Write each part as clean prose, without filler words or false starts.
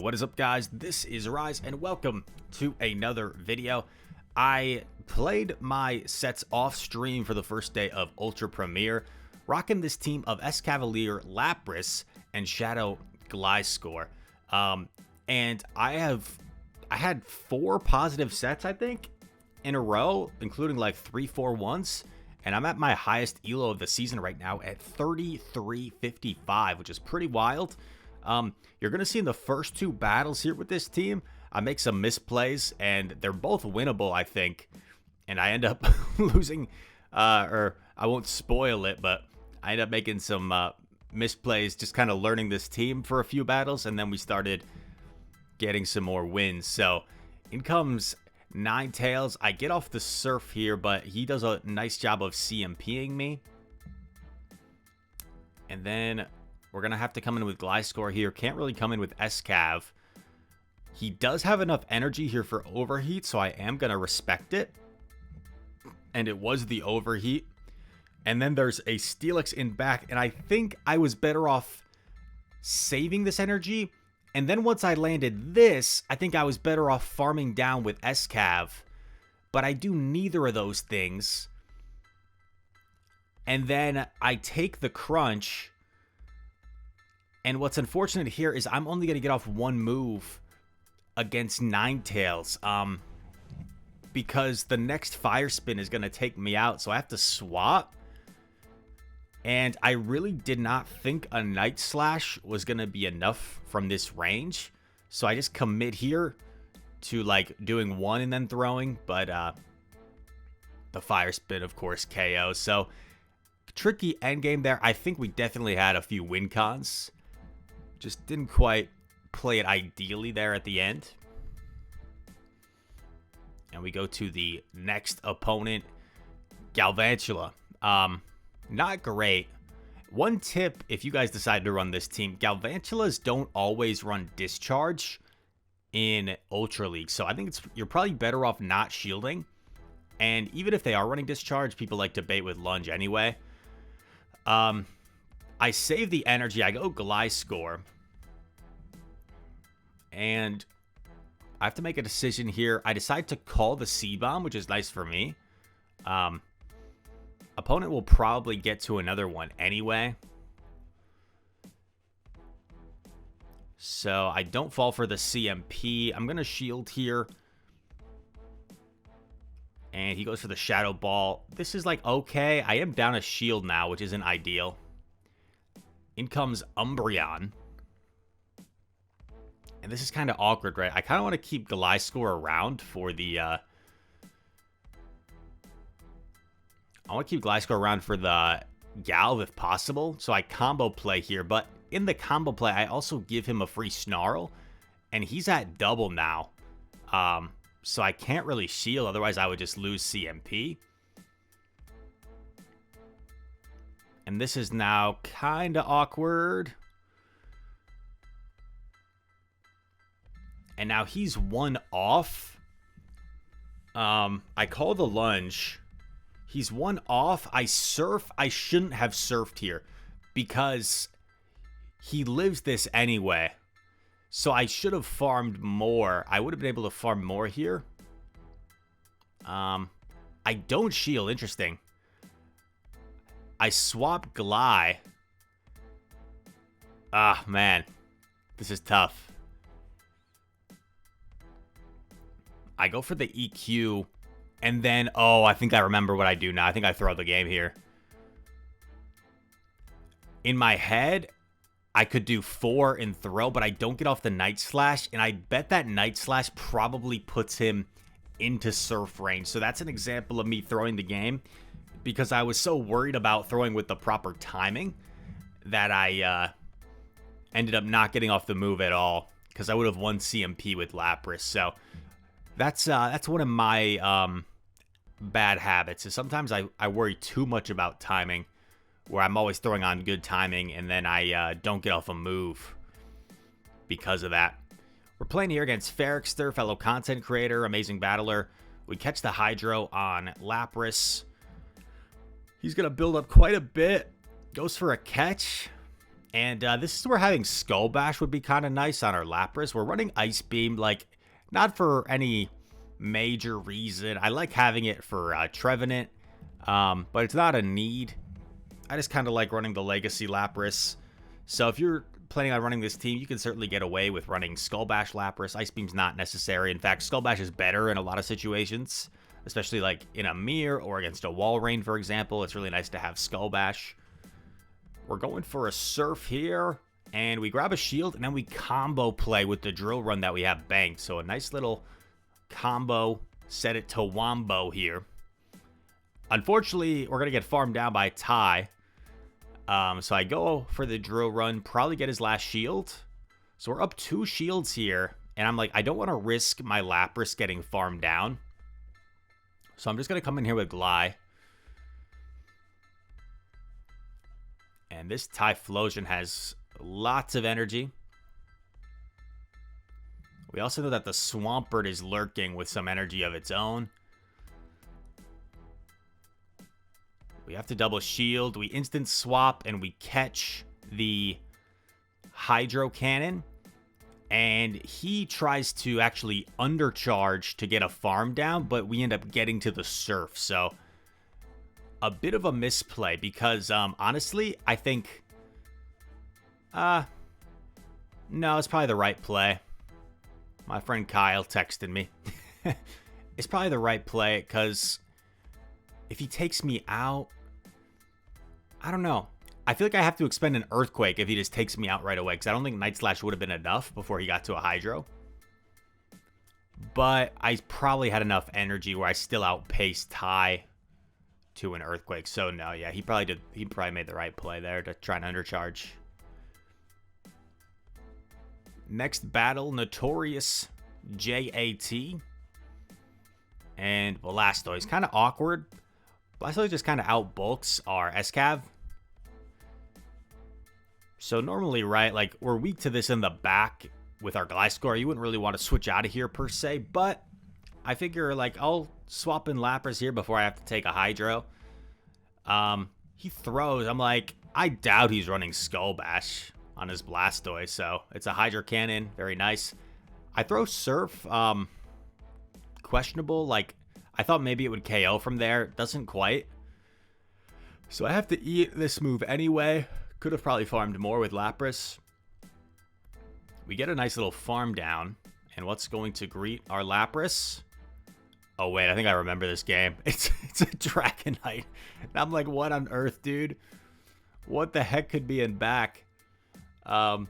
What is up, guys? This is Rise and welcome to another video. I played my sets off stream for the first day of Ultra Premier, rocking this team of Escavlier, Lapras, and Shadow Gliscor. And I had 4 positive sets, I think, in a row, including like 3-4 ones. And I'm at my highest elo of the season right now at 3355, which is pretty wild. You're going to see in the first 2 battles here with this team, I make some misplays, and they're both winnable, I think. And I end up losing, or I won't spoil it, but I end up making some misplays, just kind of learning this team for a few battles, and then we started getting some more wins. So in comes Ninetails. I get off the Surf here, but he does a nice job of CMPing me. And then we're going to have to come in with Gliscor here. Can't really come in with Escav. He does have enough energy here for Overheat, so I am going to respect it. And it was the Overheat. And then there's a Steelix in back, and I think I was better off saving this energy. And then once I landed this, I think I was better off farming down with Escav. But I do neither of those things. And then I take the Crunch. And what's unfortunate here is I'm only going to get off 1 move against Ninetails. Because the next Fire Spin is going to take me out. So I have to swap. And I really did not think a Night Slash was going to be enough from this range. So I just commit here to like doing 1 and then throwing. But the Fire Spin, of course, KO. So tricky endgame there. I think we definitely had a few win cons. Just didn't quite play it ideally there at the end. And we go to the next opponent, Galvantula. Not great. One tip, if you guys decide to run this team, Galvantulas don't always run Discharge in Ultra League. So I think you're probably better off not shielding. And even if they are running Discharge, people like to bait with Lunge anyway. I save the energy. I go Gliscor. And I have to make a decision here. I decide to call the C-Bomb, which is nice for me. Opponent will probably get to another one anyway. So I don't fall for the CMP. I'm going to shield here. And he goes for the Shadow Ball. This is like okay. I am down a shield now, which isn't ideal. In comes Umbreon. And this is kind of awkward, right? I kind of want to keep Gliscor around for the... I want to keep Gliscor around for the Galv if possible. So I combo play here. But in the combo play, I also give him a free Snarl. And he's at double now. So I can't really shield. Otherwise, I would just lose CMP. And this is now kind of awkward. And now he's 1 off. I call the Lunge. He's 1 off. I surf. I shouldn't have surfed here because he lives this anyway. So I should have farmed more. I would have been able to farm more here. I don't shield. Interesting. I swap Gly. Ah, man. This is tough. I go for the EQ. And then, oh, I think I remember what I do now. I think I throw out the game here. In my head, I could do 4 and throw, but I don't get off the Night Slash. And I bet that Night Slash probably puts him into Surf range. So that's an example of me throwing the game. Because I was so worried about throwing with the proper timing that I ended up not getting off the move at all. Because I would have won CMP with Lapras. So that's one of my... bad habits is sometimes I worry too much about timing, where I'm always throwing on good timing and then I don't get off a move because of that. We're playing here against Ferrixter, fellow content creator, amazing battler. We catch the Hydro on Lapras. He's going to build up quite a bit. Goes for a catch. And this is where having Skull Bash would be kind of nice on our Lapras. We're running Ice Beam, like, not for any major reason. I like having it for Trevenant, but it's not a need. I just kind of like running the Legacy Lapras. So if you're planning on running this team, you can certainly get away with running Skull Bash Lapras. Ice Beam's not necessary. In fact, Skull Bash is better in a lot of situations, especially like in a mirror or against a Walrein, for example. It's really nice to have Skull Bash. We're going for a Surf here, and we grab a Shield, and then we combo play with the Drill Run that we have banked. So a nice little combo, set it to Wombo here. Unfortunately, we're going to get farmed down by Ty. So I go for the Drill Run, probably get his last Shield. So we're up 2 shields here, and I'm like, I don't want to risk my Lapras getting farmed down. So I'm just going to come in here with Gly. And this Typhlosion has lots of energy. We also know that the Swampert is lurking with some energy of its own. We have to double shield. We instant swap and we catch the Hydro Cannon. And he tries to actually undercharge to get a farm down, but we end up getting to the Surf. So a bit of a misplay because, honestly, I think, no, it's probably the right play. My friend Kyle texted me. It's probably the right play because if he takes me out, I don't know. I feel like I have to expend an Earthquake if he just takes me out right away because I don't think Night Slash would have been enough before he got to a Hydro. But I probably had enough energy where I still outpaced Ty to an Earthquake. So no, yeah, he probably made the right play there to try and undercharge. Next battle, Notorious JAT and Blastoise. Kind of awkward. Blastoise just kind of outbulks our Escav. So normally, right, like we're weak to this in the back with our Gliscor. You wouldn't really want to switch out of here per se, but I figure like I'll swap in Lapras here before I have to take a Hydro. He throws. I'm like, I doubt he's running Skull Bash on his Blastoise, so it's a Hydro Cannon. Very nice. I throw Surf. Questionable. Like, I thought maybe it would KO from there. Doesn't quite. So I have to eat this move anyway. Could have probably farmed more with Lapras. We get a nice little farm down. And what's going to greet our Lapras? Oh, wait. I think I remember this game. It's a Dragonite. And I'm like, what on earth, dude? What the heck could be in back? What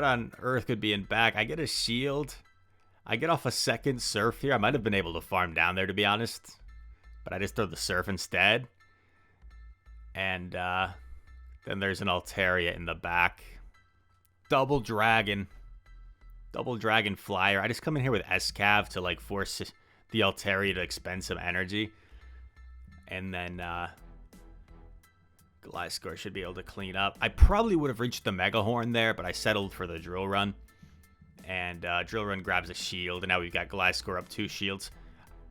on earth could be in back? I get a shield. I get off a second Surf here. I might have been able to farm down there, to be honest. But I just throw the Surf instead. And then there's an Altaria in the back. Double Dragon. Double Dragon Flyer. I just come in here with Escav to like force the Altaria to expend some energy. And then Gliscor should be able to clean up. I probably would have reached the Mega Horn there, but I settled for the Drill Run. And Drill Run grabs a shield, and now we've got Gliscor up 2 shields.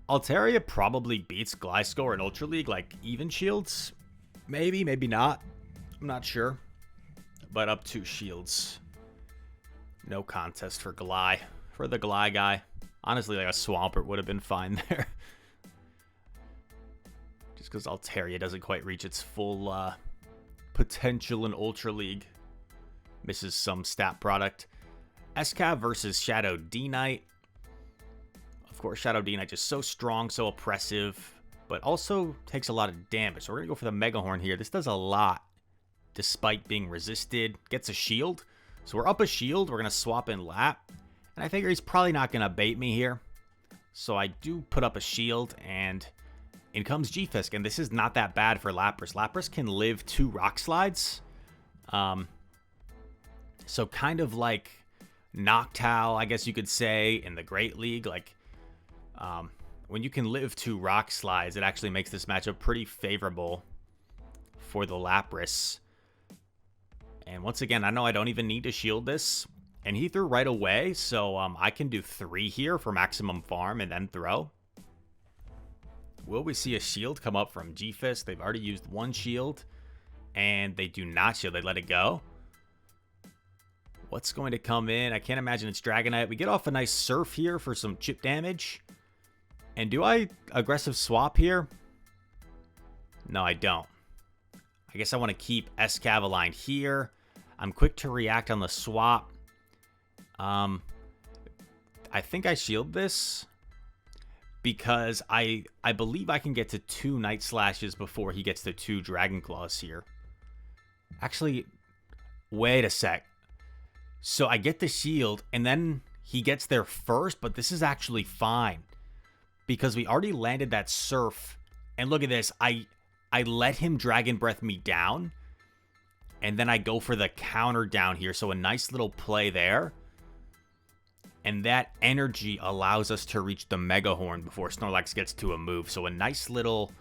Altaria probably beats Gliscor in Ultra League, like even shields. Maybe, maybe not. I'm not sure. But up 2 shields. No contest for Gly. For the Gly guy. Honestly, like a Swampert would have been fine there. Just because Altaria doesn't quite reach its full potential in Ultra League. Misses some stat product. Escav versus Shadow D-Knight. Of course, Shadow D-Knight just so strong, so oppressive, but also takes a lot of damage. So we're going to go for the Mega Horn here. This does a lot despite being resisted. Gets a shield. So we're up a shield. We're going to swap in Lap. And I figure he's probably not going to bait me here. So I do put up a shield, and in comes G-Fisk. And this is not that bad for Lapras. Lapras can live 2 Rock Slides. So kind of like Noctowl, I guess you could say, in the Great League. Like, when you can live 2 Rock Slides, it actually makes this matchup pretty favorable for the Lapras. And once again, I know I don't even need to shield this. And he threw right away, so I can do 3 here for maximum farm and then throw. Will we see a shield come up from G-Fisk? They've already used 1 shield. And they do not shield. They let it go. What's going to come in? I can't imagine it's Dragonite. We get off a nice Surf here for some chip damage. And do I aggressive swap here? No, I don't. I guess I want to keep Escavalier here. I'm quick to react on the swap. I think I shield this because I believe I can get to 2 Night Slashes before he gets to 2 Dragon Claws here. Actually, wait a sec. So I get the shield, and then he gets there first, but this is actually fine. Because we already landed that Surf. And look at this. I let him Dragon Breath me down. And then I go for the counter down here. So a nice little play there. And that energy allows us to reach the Mega Horn before Snorlax gets to a move. So a nice little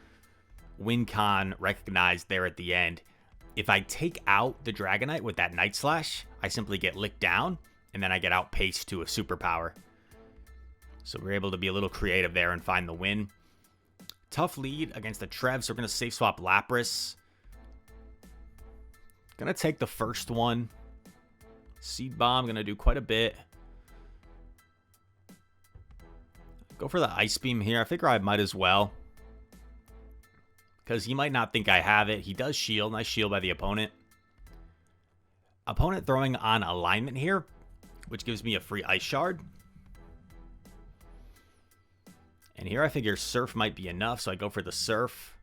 win con recognized there at the end. If I take out the Dragonite with that Night Slash, I simply get licked down, and then I get outpaced to a superpower. So we're able to be a little creative there and find the win. Tough lead against the Trev, so we're going to safe swap Lapras. Going to take the first one. Seed Bomb, going to do quite a bit. Go for the Ice Beam here. I figure I might as well. Because he might not think I have it. He does shield. Nice shield by the opponent. Opponent throwing on alignment here, which gives me a free Ice Shard. And here I figure Surf might be enough, so I go for the Surf.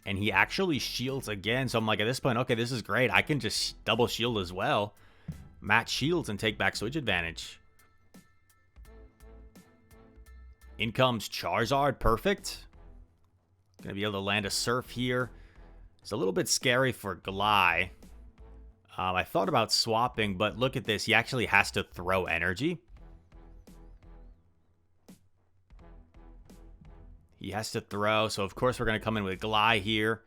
And he actually shields again, so I'm like, at this point, okay, this is great. I can just double shield as well. Match shields and take back switch advantage. In comes Charizard. Perfect. Gonna be able to land a Surf here. It's a little bit scary for Gly. I thought about swapping, but look at this. He actually has to throw energy. He has to throw, so of course we're going to come in with Gly here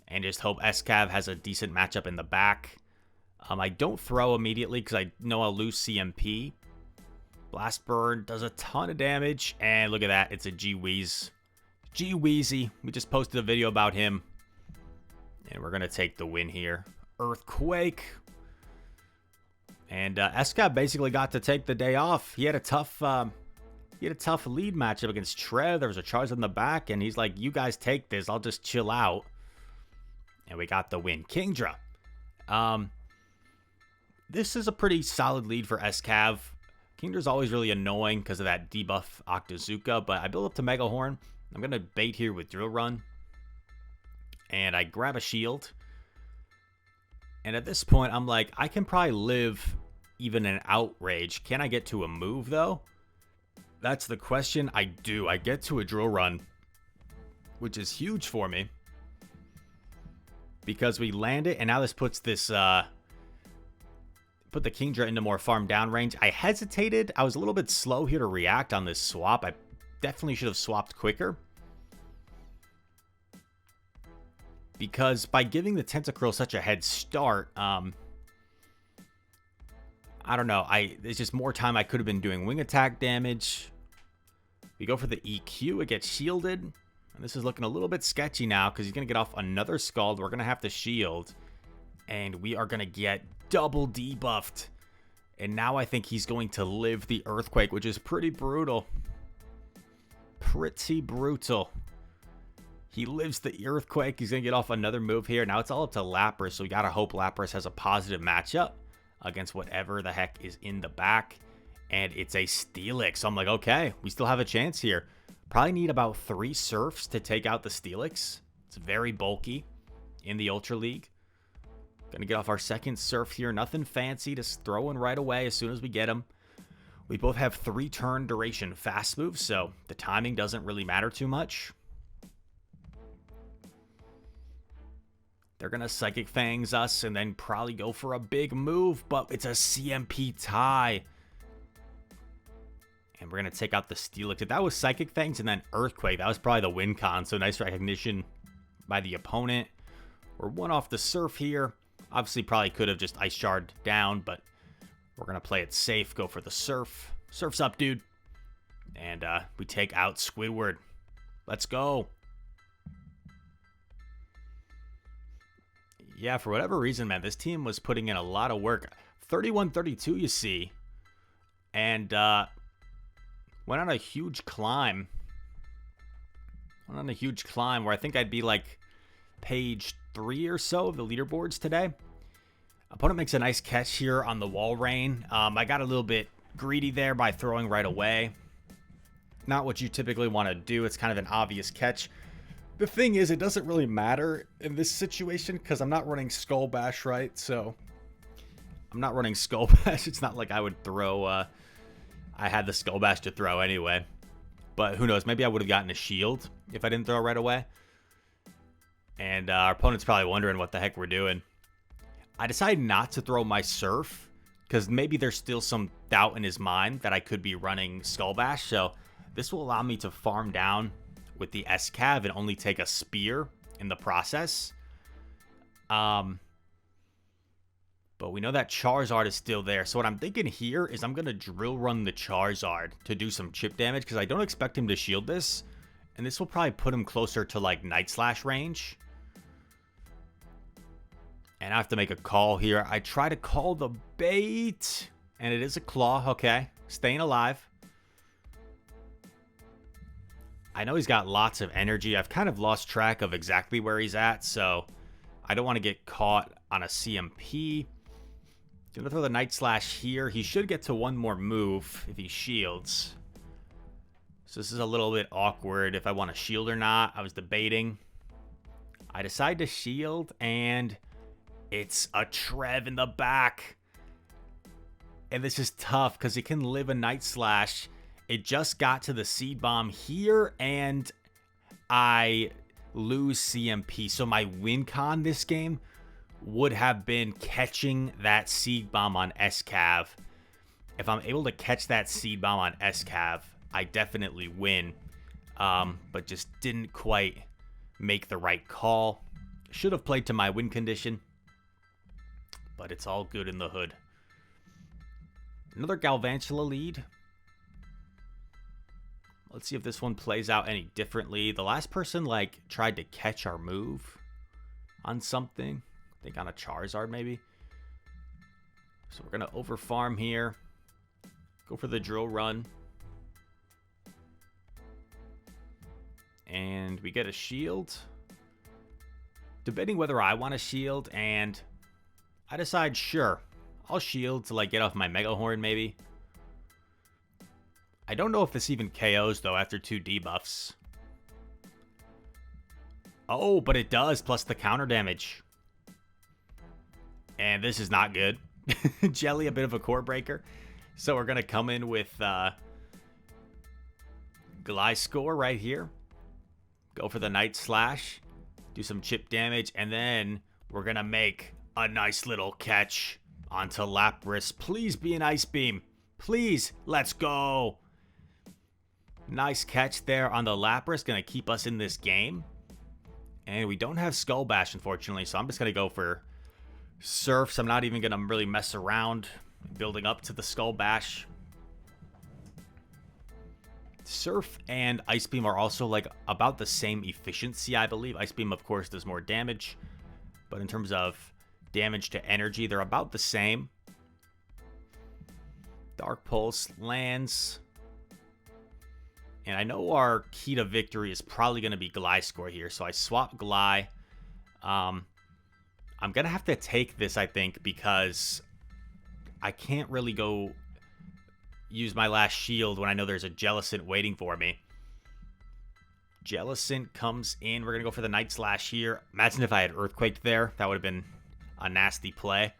and just hope Escav has a decent matchup in the back. I don't throw immediately because I know I'll lose CMP. Blast Burn does a ton of damage, and look at that. It's a G-Weeze. G-Weezy. We just posted a video about him, and we're going to take the win here. Earthquake. And Escav basically got to take the day off. He had a tough... He had a tough lead matchup against Trev. There was a Charizard in the back, and he's like, you guys take this. I'll just chill out. And we got the win. Kingdra. This is a pretty solid lead for Escav. Kingdra's always really annoying because of that debuff Octazooka, but I build up to Mega Horn. I'm going to bait here with Drill Run. And I grab a shield. And at this point, I'm like, I can probably live even an Outrage. Can I get to a move, though? That's the question. I do. I get to a Drill Run, which is huge for me. Because we land it, and now this puts this, put the Kingdra into more farm down range. I hesitated. I was a little bit slow here to react on this swap. I definitely should have swapped quicker. Because by giving the Tentacruel such a head start, I don't know. There's just more time I could have been doing wing attack damage. We go for the EQ. It gets shielded. And this is looking a little bit sketchy now because he's going to get off another Scald. We're going to have to shield. And we are going to get double debuffed. And now I think he's going to live the Earthquake, which is pretty brutal. Pretty brutal. He lives the Earthquake. He's going to get off another move here. Now it's all up to Lapras, so we got to hope Lapras has a positive matchup against whatever the heck is in the back. And it's a Steelix. So I'm like, okay, we still have a chance here. Probably need about 3 Surfs to take out the Steelix. It's very bulky in the Ultra League. Gonna get off our second Surf here. Nothing fancy, just throwing right away as soon as we get him. We both have 3 turn duration fast moves, so the timing doesn't really matter too much. They're going to Psychic Fangs us and then probably go for a big move, but it's a CMP tie. And we're going to take out the Steelix. If that was Psychic Fangs and then Earthquake, that was probably the win con, so nice recognition by the opponent. We're one off the Surf here. Obviously, probably could have just Ice Shard down, but we're going to play it safe, go for the Surf. Surf's up, dude. And we take out Squidward. Let's go. Yeah, for whatever reason, man, this team was putting in a lot of work. 31-32, you see. And went on a huge climb. Went on a huge climb where I think I'd be like page 3 or so of the leaderboards today. Opponent makes a nice catch here on the wall rain. I got a little bit greedy there by throwing right away. Not what you typically want to do. It's kind of an obvious catch. The thing is, it doesn't really matter in this situation because I'm not running Skull Bash, right? So I'm not running Skull Bash. It's not like I would throw... I had the Skull Bash to throw anyway. But who knows? Maybe I would have gotten a shield if I didn't throw right away. And our opponent's probably wondering what the heck we're doing. I decided not to throw my Surf because maybe there's still some doubt in his mind that I could be running Skull Bash. So this will allow me to farm down with the Escav and only take a spear in the process. But we know that Charizard is still there. So what I'm thinking here is I'm going to drill run the Charizard to do some chip damage because I don't expect him to shield this. And this will probably put him closer to like Night Slash range. And I have to make a call here. I try to call the bait. And it is a claw. Okay. Staying alive. I know he's got lots of energy. I've kind of lost track of exactly where he's at, so I don't want to get caught on a CMP. Gonna throw the Night Slash here. He should get to one more move if he shields. So this is a little bit awkward if I want to shield or not. I was debating. I decide to shield, and it's a Trev in the back. And this is tough because he can live a Night Slash. It just got to the Seed Bomb here, and I lose CMP. So my win con this game would have been catching that Seed Bomb on Escav. If I'm able to catch that Seed Bomb on Escav, I definitely win. But just didn't quite make the right call. Should have played to my win condition. But it's all good in the hood. Another Galvantula lead. Let's see if this one plays out any differently. The last person, like, tried to catch our move on something. I think on a Charizard, maybe. So we're going to overfarm here. Go for the drill run. And we get a shield. Debating whether I want a shield, and I decide, sure, I'll shield to, like, get off my Mega Horn, maybe. I don't know if this even KOs, though, after 2 debuffs. Oh, but it does, plus the counter damage. And this is not good. Jelly, a bit of a core breaker. So we're going to come in with Gliscor right here. Go for the Night Slash. Do some chip damage. And then we're going to make a nice little catch onto Lapras. Please be an Ice Beam. Please, let's go. Nice catch there on the Lapras. Going to keep us in this game. And we don't have Skull Bash, unfortunately. So I'm just going to go for Surfs. I'm not even going to really mess around building up to the Skull Bash. Surf and Ice Beam are also like about the same efficiency, I believe. Ice Beam, of course, does more damage. But in terms of damage to energy, they're about the same. Dark Pulse lands. And I know our key to victory is probably going to be Gliscor here. So I swap Gly. I'm going to have to take this, I think, because I can't really go use my last shield when I know there's a Jellicent waiting for me. Jellicent comes in. We're going to go for the Night Slash here. Imagine if I had Earthquaked there. That would have been a nasty play.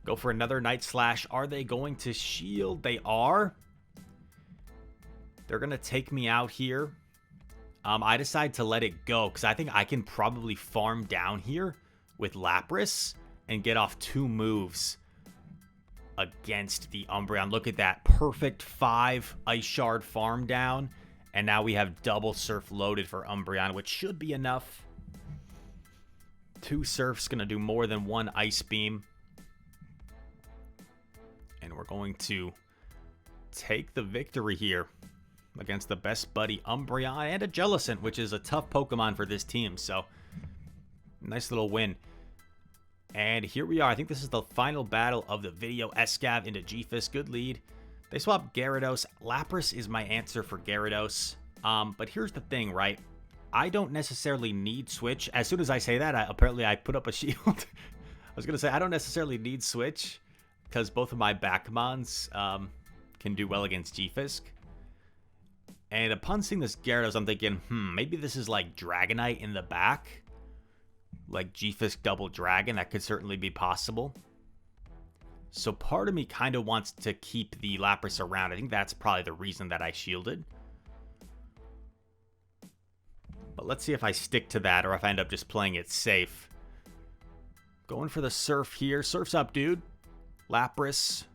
Go for another Night Slash. Are they going to shield? They are. They're going to take me out here. I decide to let it go because I think I can probably farm down here with Lapras and get off 2 moves against the Umbreon. Look at that. Perfect 5 Ice Shard farm down. And now we have double Surf loaded for Umbreon, which should be enough. 2 Surfs going to do more than 1 Ice Beam. And we're going to take the victory here against the best buddy Umbreon and a Jellicent, which is a tough Pokemon for this team. So, nice little win. And here we are. I think this is the final battle of the video. Escav into Jellyfish. Good lead. They swap Gyarados. Lapras is my answer for Gyarados. But here's the thing, right? I don't necessarily need Switch. As soon as I say that, apparently I put up a shield. I was going to say, I don't necessarily need Switch because both of my Backmons can do well against Jellyfish. And upon seeing this Gyarados, I'm thinking, maybe this is like Dragonite in the back. Like Jellyfish double Dragon, that could certainly be possible. So part of me kind of wants to keep the Lapras around. I think that's probably the reason that I shielded. But let's see if I stick to that or if I end up just playing it safe. Going for the Surf here. Surf's up, dude. Lapras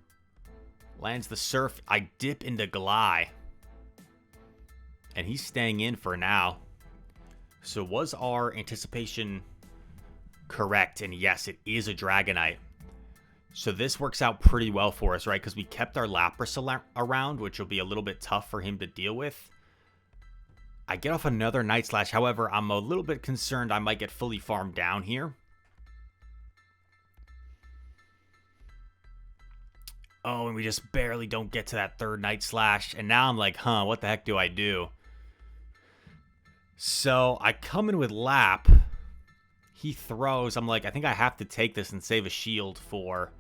lands the Surf. I dip into Gly. And he's staying in for now. So was our anticipation correct? And yes, it is a Dragonite. So this works out pretty well for us, right? Because we kept our Lapras around, which will be a little bit tough for him to deal with. I get off another Night Slash. However, I'm a little bit concerned I might get fully farmed down here. Oh, and we just barely don't get to that third Night Slash. And now I'm like, what the heck do I do? So I come in with Lap. He throws. I'm like, I think I have to take this and save a shield for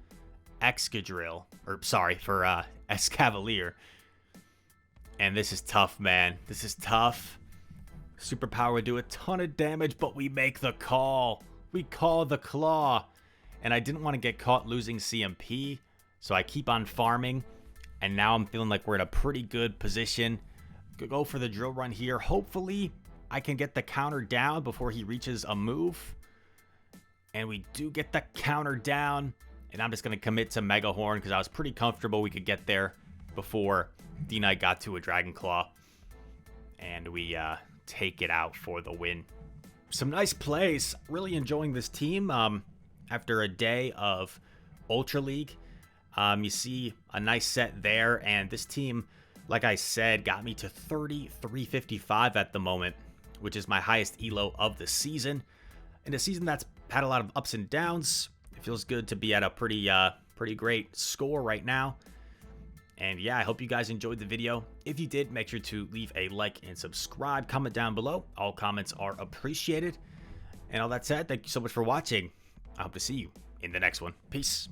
Excadrill. Or, sorry, for Escavlier. And this is tough, man. This is tough. Superpower would do a ton of damage, but we make the call. We call the claw. And I didn't want to get caught losing CMP, so I keep on farming. And now I'm feeling like we're in a pretty good position. Go for the drill run here. Hopefully, I can get the counter down before he reaches a move. And we do get the counter down. And I'm just going to commit to Mega Horn because I was pretty comfortable we could get there before D-Knight got to a Dragon Claw. And we take it out for the win. Some nice plays. Really enjoying this team after a day of Ultra League. You see a nice set there. And this team, like I said, got me to 3355 at the moment, which is my highest elo of the season. In a season that's had a lot of ups and downs, it feels good to be at a pretty great score right now. And yeah, I hope you guys enjoyed the video. If you did, make sure to leave a like and subscribe. Comment down below. All comments are appreciated. And all that said, thank you so much for watching. I hope to see you in the next one. Peace.